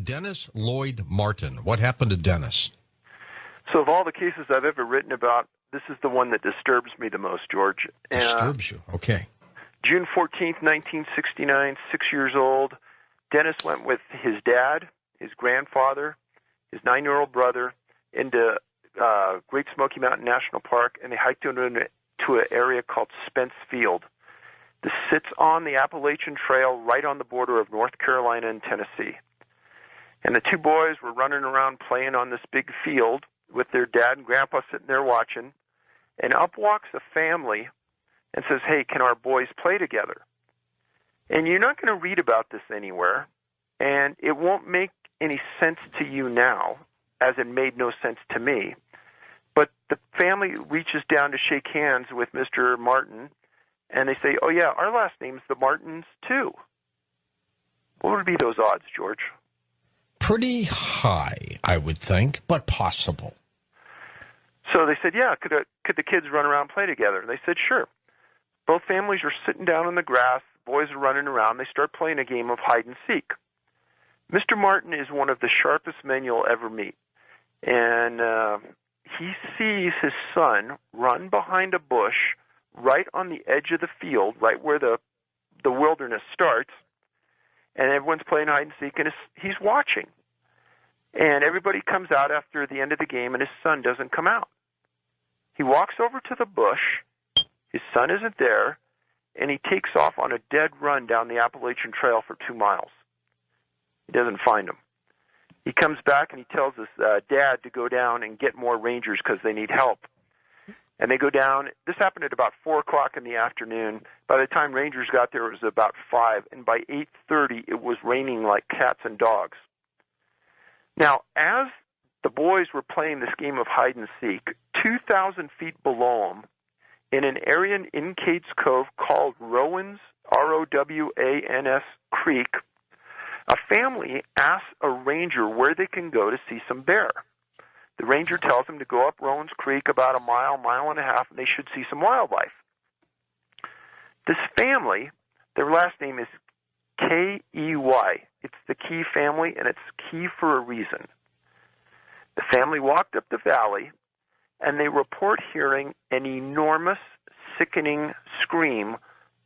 Dennis Lloyd Martin. What happened to Dennis? So of all the cases I've ever written about, this is the one that disturbs me the most, George. Disturbs you? Okay. June 14th, 1969, 6 years old. Dennis went with his dad, his grandfather, his 9-year-old brother into Great Smoky Mountain National Park, and they hiked into an area called Spence Field. This sits on the Appalachian Trail right on the border of North Carolina and Tennessee. And the two boys were running around playing on this big field with their dad and grandpa sitting there watching. And up walks a family and says, "Hey, can our boys play together?" And you're not going to read about this anywhere, and it won't make any sense to you now, as it made no sense to me. But the family reaches down to shake hands with Mr. Martin, and they say, "Oh, yeah, our last name's the Martins, too." What would be those odds, George? Pretty high, I would think, but possible. So they said, "Yeah, could the kids run around and play together?" And they said, "Sure." Both families are sitting down in the grass. The boys are running around. They start playing a game of hide and seek. Mr. Martin is one of the sharpest men you'll ever meet. And he sees his son run behind a bush right on the edge of the field, right where the wilderness starts, and everyone's playing hide and seek, and he's watching. And everybody comes out after the end of the game, and his son doesn't come out. He walks over to the bush. His son isn't there, and he takes off on a dead run down the Appalachian Trail for 2 miles. He doesn't find him. He comes back, and he tells his dad to go down and get more rangers because they need help. And they go down. This happened at about 4 o'clock in the afternoon. By the time rangers got there, it was about 5. And by 8:30, it was raining like cats and dogs. Now, as the boys were playing this game of hide and seek, 2,000 feet below them, in an area in Cades Cove called Rowans, R-O-W-A-N-S Creek, a family asks a ranger where they can go to see some bear. The ranger tells them to go up Rowans Creek about a mile and a half, and they should see some wildlife. This family, their last name is K-E-Y. It's the Key family, and it's Key for a reason. The family walked up the valley, and they report hearing an enormous, sickening scream,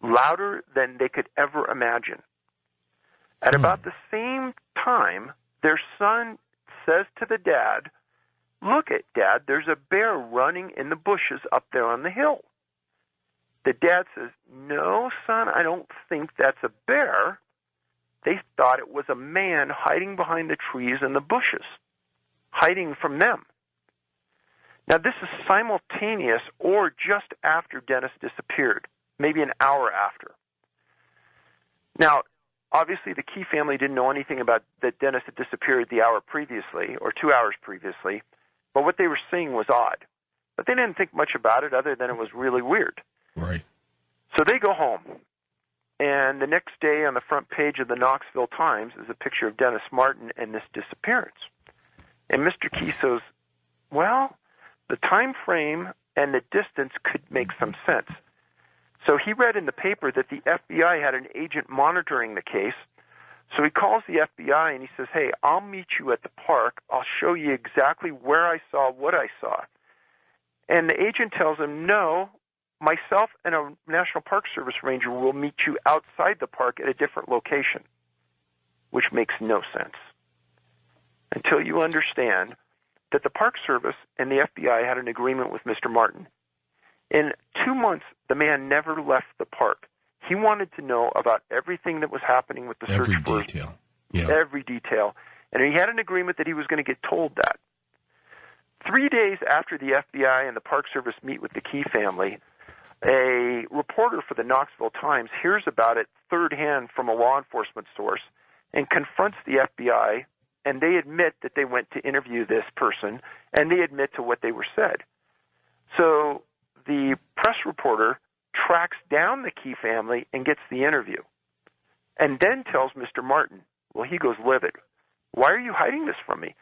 louder than they could ever imagine. At about the same time, their son says to the dad, "Look at Dad, there's a bear running in the bushes up there on the hill." The dad says, "No, son, I don't think that's a bear." They thought it was a man hiding behind the trees and the bushes, hiding from them. Now, this is simultaneous or just after Dennis disappeared, maybe an hour after. Now, obviously, the Key family didn't know anything about that Dennis had disappeared the hour previously or 2 hours previously, but what they were seeing was odd. But they didn't think much about it other than it was really weird. Right. So they go home, and the next day on the front page of the Knoxville Times is a picture of Dennis Martin and this disappearance. And Mr. Key says, well, the time frame and the distance could make some sense. So he read in the paper that the FBI had an agent monitoring the case. So he calls the FBI and he says, "Hey, I'll meet you at the park. I'll show you exactly where I saw what I saw." And the agent tells him, "No, myself and a National Park Service ranger will meet you outside the park at a different location," which makes no sense until you understand that the Park Service and the FBI had an agreement with Mr. Martin. In 2 months, the man never left the park. He wanted to know about everything that was happening with the search for every detail. And he had an agreement that he was going to get told that. 3 days after the FBI and the Park Service meet with the Key family, a reporter for the Knoxville Times hears about it third hand from a law enforcement source and confronts the FBI, and they admit that they went to interview this person, and they admit to what they were said. So the press reporter tracks down the Key family and gets the interview, and then tells Mr. Martin, well, he goes livid. "Why are you hiding this from me?"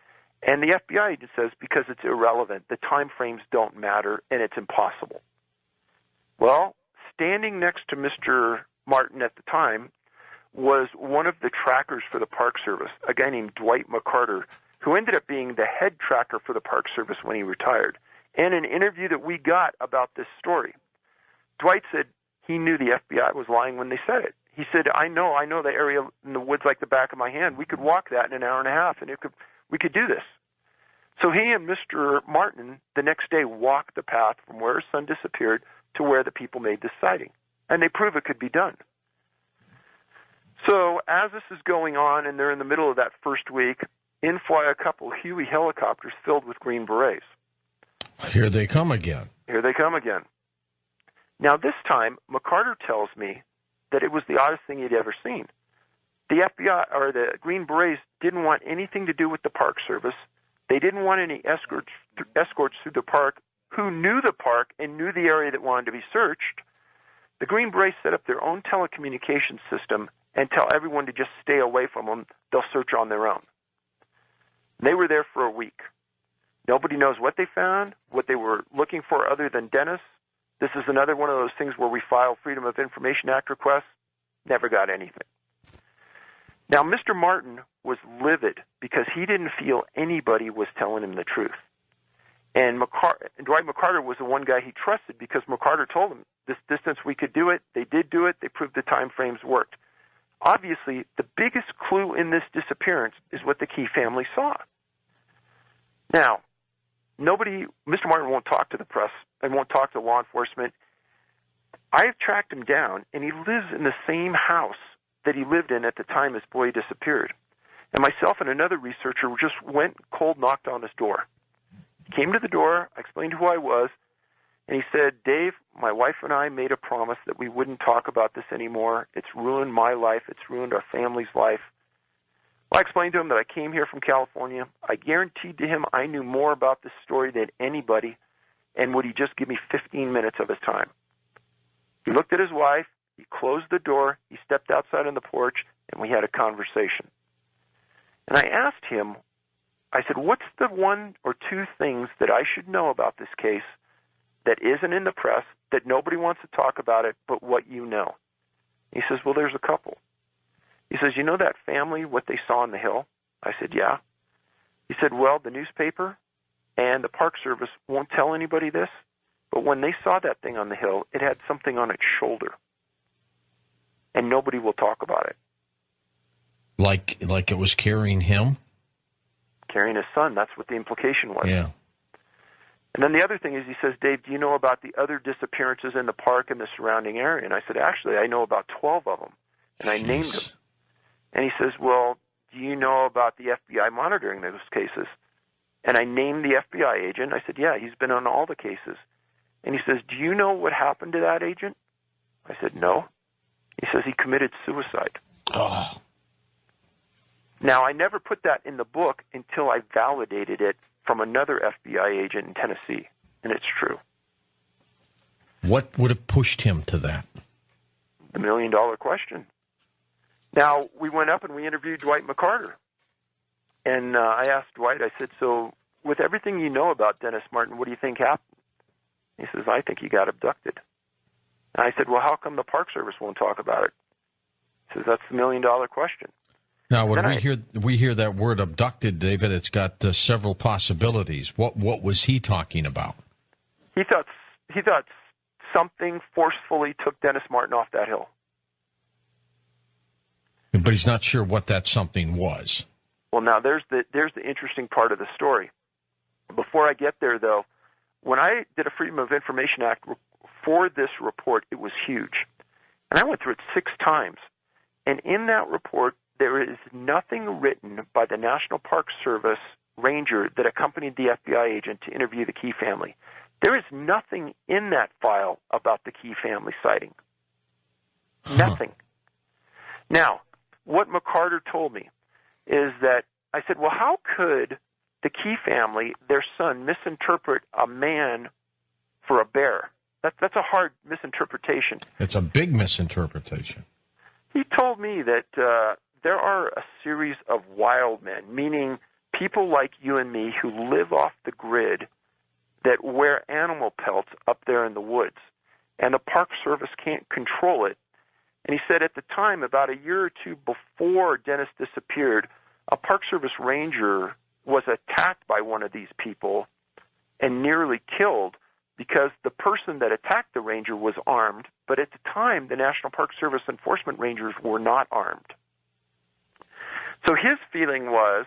And the FBI agent says, "Because it's irrelevant. The time frames don't matter, and it's impossible." Well, standing next to Mr. Martin at the time was one of the trackers for the Park Service, a guy named Dwight McCarter, who ended up being the head tracker for the Park Service when he retired. And an interview that we got about this story, Dwight said he knew the FBI was lying when they said it. He said, I know the area in the woods like the back of my hand. We could walk that in an hour and a half, and we could do this. So he and Mr. Martin the next day walked the path from where his son disappeared to where the people made this sighting. And they prove it could be done. So as this is going on, and they're in the middle of that first week, in fly a couple Huey helicopters filled with Green Berets. Here they come again. Here they come again. Now this time, McCarter tells me that it was the oddest thing he'd ever seen. The FBI, or the Green Berets, didn't want anything to do with the Park Service. They didn't want any escorts through the park who knew the park and knew the area that wanted to be searched. The Green Berets set up their own telecommunications system and tell everyone to just stay away from them. They'll search on their own. They were there for a week. Nobody knows what they found, what they were looking for other than Dennis. This is another one of those things where we file Freedom of Information Act requests. Never got anything. Now, Mr. Martin was livid because he didn't feel anybody was telling him the truth. And Dwight McCarter was the one guy he trusted because McCarter told him, this distance we could do it. They did do it. They proved the time frames worked. Obviously, the biggest clue in this disappearance is what the Key family saw. Now, Mr. Martin won't talk to the press and won't talk to law enforcement. I've tracked him down, and he lives in the same house that he lived in at the time his boy disappeared. And myself and another researcher just went cold, knocked on his door. He came to the door, I explained who I was, and he said, Dave, my wife and I made a promise that we wouldn't talk about this anymore. It's ruined my life. It's ruined our family's life. Well, I explained to him that I came here from California. I guaranteed to him I knew more about this story than anybody, and would he just give me 15 minutes of his time? He looked at his wife, he closed the door, he stepped outside on the porch, and we had a conversation. And I asked him, I said, what's the one or two things that I should know about this case that isn't in the press, that nobody wants to talk about it, but what you know? He says, well, there's a couple. He says, you know that family, what they saw on the hill? I said, yeah. He said, well, the newspaper and the Park Service won't tell anybody this, but when they saw that thing on the hill, it had something on its shoulder, and nobody will talk about it. Like it was carrying him? Carrying his son, that's what the implication was. Yeah. And then the other thing is, he says, Dave, do you know about the other disappearances in the park and the surrounding area? And I said, actually, I know about 12 of them, and I named them. And he says, well, do you know about the FBI monitoring those cases? And I named the FBI agent. I said, yeah, he's been on all the cases. And he says, do you know what happened to that agent? I said, no. He says he committed suicide. Oh. Now, I never put that in the book until I validated it from another FBI agent in Tennessee, and it's true. What would have pushed him to that? The million-dollar question. Now, we went up and we interviewed Dwight McCarter. And I asked Dwight, I said, so with everything you know about Dennis Martin, what do you think happened? He says, I think he got abducted. And I said, well, how come the Park Service won't talk about it? He says, that's the million-dollar question. Now, when we hear that word abducted, David, it's got several possibilities. What was he talking about? He thought something forcefully took Dennis Martin off that hill. But he's not sure what that something was. Well, now there's the interesting part of the story. Before I get there, though, when I did a Freedom of Information Act for this report, it was huge. And I went through it 6 times. And in that report, there is nothing written by the National Park Service ranger that accompanied the FBI agent to interview the Key family. There is nothing in that file about the Key family sighting. Nothing. Now, what McCarter told me is that I said, well, how could the Key family, their son, misinterpret a man for a bear? That's a hard misinterpretation. It's a big misinterpretation. He told me that there are a series of wild men, meaning people like you and me who live off the grid that wear animal pelts up there in the woods. And the Park Service can't control it. And he said at the time, about a year or two before Dennis disappeared, a Park Service ranger was attacked by one of these people and nearly killed because the person that attacked the ranger was armed, but at the time, the National Park Service enforcement rangers were not armed. So his feeling was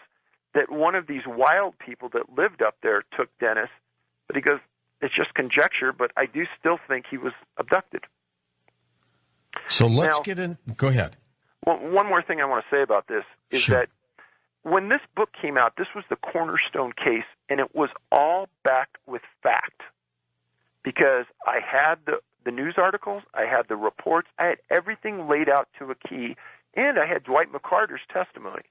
that one of these wild people that lived up there took Dennis, but he goes, it's just conjecture, but I do still think he was abducted. So let's get in. Go ahead. Well, one more thing I want to say about this is Sure. that when this book came out, this was the cornerstone case, and it was all backed with fact. Because I had the news articles, I had the reports, I had everything laid out to a key, and I had Dwight McCarter's testimony.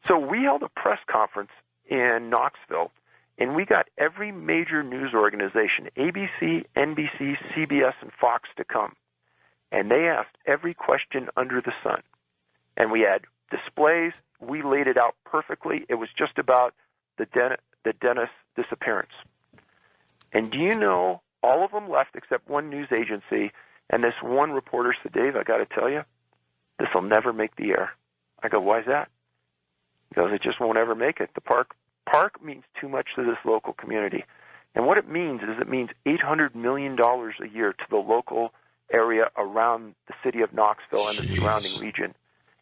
So we held a press conference in Knoxville, and we got every major news organization, ABC, NBC, CBS, and Fox, to come. And they asked every question under the sun. And we had displays. We laid it out perfectly. It was just about the Dennis disappearance. And do you know, all of them left except one news agency, and this one reporter said, Dave, I got to tell you, this will never make the air. I go, why is that? He goes, it just won't ever make it. The park means too much to this local community. And what it means is it means $800 million a year to the local area around the city of Knoxville and the surrounding region.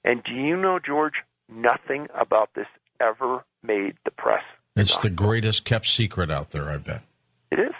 And do you know, George, nothing about this ever made the press. It's the greatest kept secret out there, I bet. It is.